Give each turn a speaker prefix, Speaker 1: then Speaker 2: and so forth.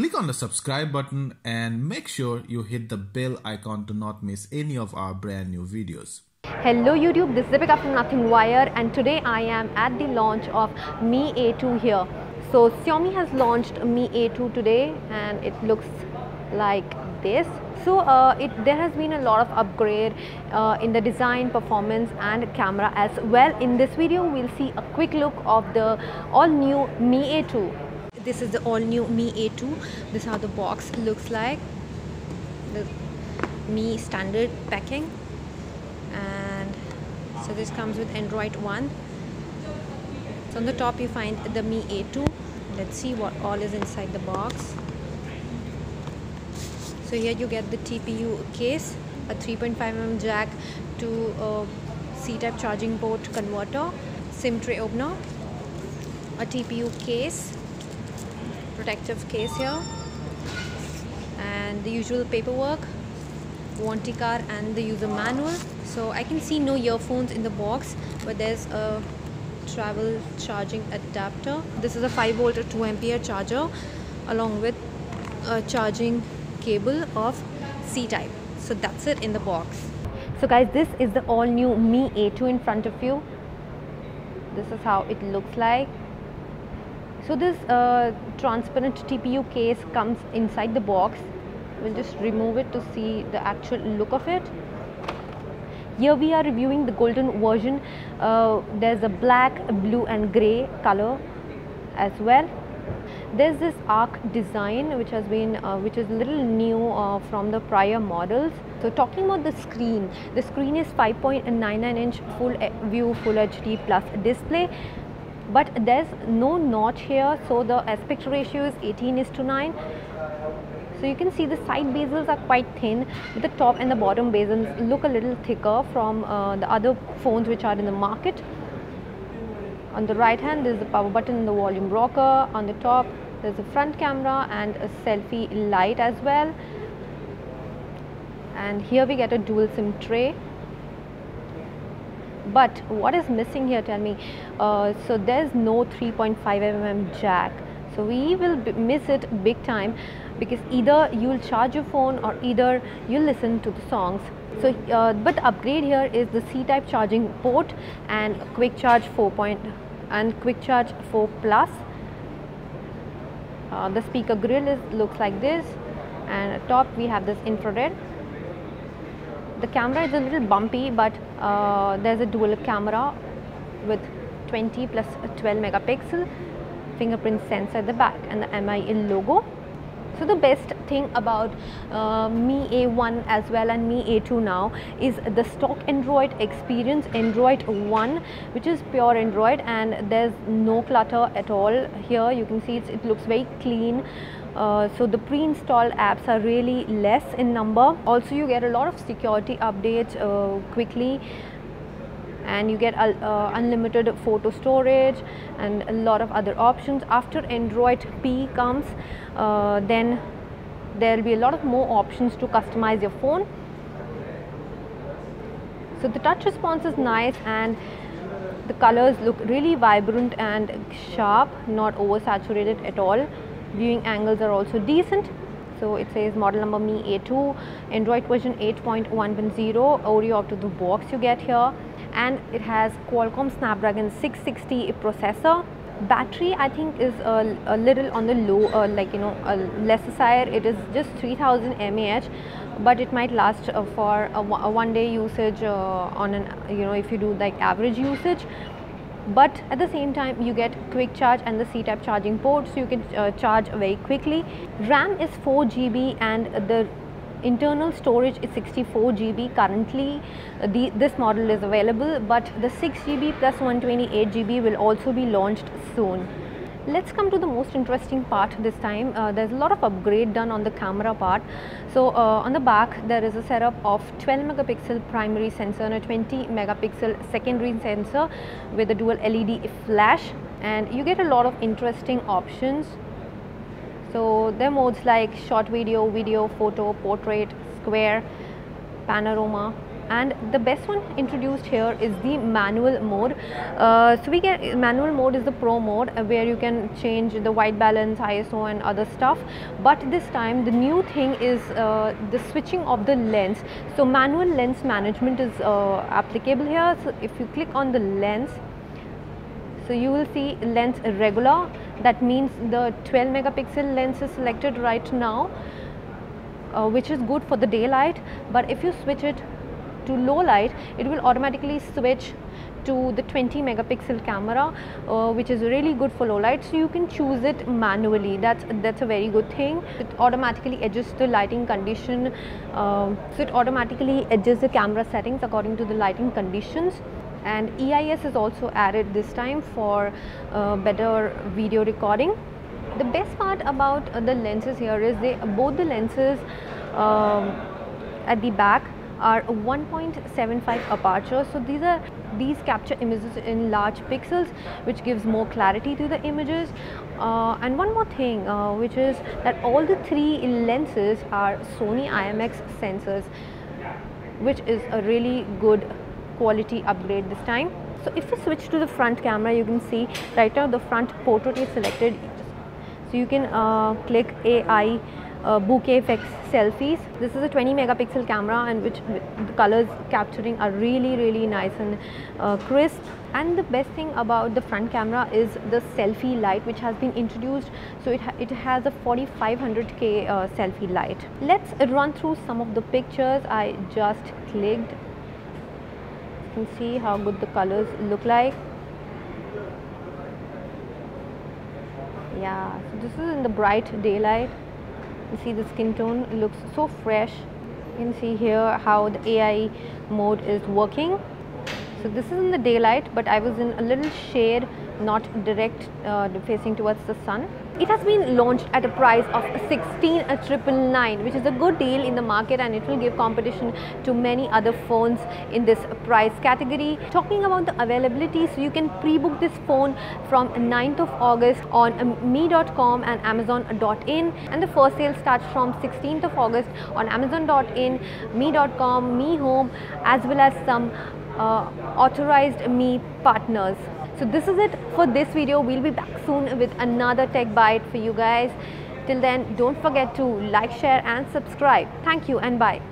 Speaker 1: Click on the subscribe button and make sure you hit the bell icon to not miss any of our brand new videos.
Speaker 2: Hello YouTube, this is Deepika from Nothing Wire, and today I am at the launch of Mi A2 here. So Xiaomi has launched Mi A2 today and it looks like this. So there has been a lot of upgrade in the design, performance and camera as well. In this video we'll see a quick look of the all new Mi A2. This is the all new Mi A2. This is how the box looks like. The Mi standard packing. And so this comes with Android 1. So on the top you find the Mi A2. Let's see what all is inside the box. So here you get the TPU case, a 3.5mm jack to C-type charging port converter, SIM tray opener, a TPU case, protective case here, and the usual paperwork, warranty card and the user manual. So I can see no earphones in the box, but there's a travel charging adapter. This is a 5V 2A charger along with a charging cable of C-type. So that's it in the box. So guys, this is the all new Mi A2 in front of you. This is how it looks like. So this transparent TPU case comes inside the box. We'll just remove it to see the actual look of it. Here we are reviewing the golden version. There's a black, blue and grey color as well. There's this arc design which has been which is a little new from the prior models. So talking about the screen is 5.99-inch full view Full HD plus display, but there's no notch here, so the aspect ratio is 18:9. So you can see the side bezels are quite thin, but the top and the bottom bezels look a little thicker from the other phones which are in the market. On the right hand there's the power button and the volume rocker. On the top there's a front camera and a selfie light as well. And here we get a dual SIM tray. But what is missing here, tell me? So there's no 3.5mm jack. So we will miss it big time, because either you'll charge your phone or either you'll listen to the songs. So but the upgrade here is the C-type charging port and quick charge 4 plus. The speaker grill looks like this, and at top we have this infrared. The camera is a little bumpy, but there's a dual camera with 20 plus 12 megapixel fingerprint sensor at the back and the MI logo. So the best thing about Mi A1 as well and Mi A2 now is the stock Android experience, Android 1, which is pure Android, and there's no clutter at all. Here you can see it looks very clean. So the pre-installed apps are really less in number. Also you get a lot of security updates quickly, and you get unlimited photo storage and a lot of other options. After Android P comes, then there will be a lot of more options to customize your phone. So the touch response is nice, and the colors look really vibrant and sharp, not oversaturated at all. Viewing angles are also decent. So it says model number Mi A2, Android version 8.1.0, Oreo out of the box you get here, and it has Qualcomm Snapdragon 660 processor. Battery I think is a little on the low, lesser side. It is just 3000 mAh, but it might last for a one-day usage on an if you do like average usage. But at the same time you get quick charge and the C-type charging port, so you can charge very quickly. RAM is 4 GB and the internal storage is 64 GB. Currently this model is available, but the 6 GB plus 128 GB will also be launched soon. Let's come to the most interesting part this time. There's a lot of upgrade done on the camera part. So on the back there is a setup of 12 megapixel primary sensor and a 20 megapixel secondary sensor with a dual LED flash, and you get a lot of interesting options. So there are modes like short video, video, photo, portrait, square, panorama, And the best one introduced here is the manual mode. So we get manual mode is the pro mode, where you can change the white balance, ISO and other stuff. But this time the new thing is the switching of the lens. So manual lens management is applicable here. So if you click on the lens, so you will see lens regular. That means the 12 megapixel lens is selected right now, which is good for the daylight. But if you switch it to low light, it will automatically switch to the 20 megapixel camera, which is really good for low light. So you can choose it manually. That's a very good thing. It automatically adjusts the lighting condition. So it automatically adjusts the camera settings according to the lighting conditions. And EIS is also added this time for better video recording. The best part about the lenses here is both the lenses at the back are 1.75 aperture. So these capture images in large pixels, which gives more clarity to the images. And one more thing, which is that all the three lenses are Sony IMX sensors, which is a really good quality upgrade this time. So if you switch to the front camera, you can see right now the front portrait is selected. So you can click AI bokeh effects selfies. This is a 20 megapixel camera, and which the colors capturing are really nice and crisp. And the best thing about the front camera is the selfie light, which has been introduced. So it has a 4500K selfie light. Let's run through some of the pictures I just clicked. You can see how good the colors look like. Yeah, so this is in the bright daylight. You see the skin tone looks so fresh. You can see here how the AI mode is working. So this is in the daylight, but I was in a little shade, not direct facing towards the sun. It has been launched at a price of 16,999, which is a good deal in the market, and it will give competition to many other phones in this price category. Talking about the availability, so you can pre-book this phone from 9th of August on me.com and amazon.in, and the first sale starts from 16th of August on amazon.in, me.com, Me Home, as well as some authorized Me partners. So this is it for this video. We'll be back soon with another tech bite for you guys. Till then, don't forget to like, share and subscribe. Thank you and bye.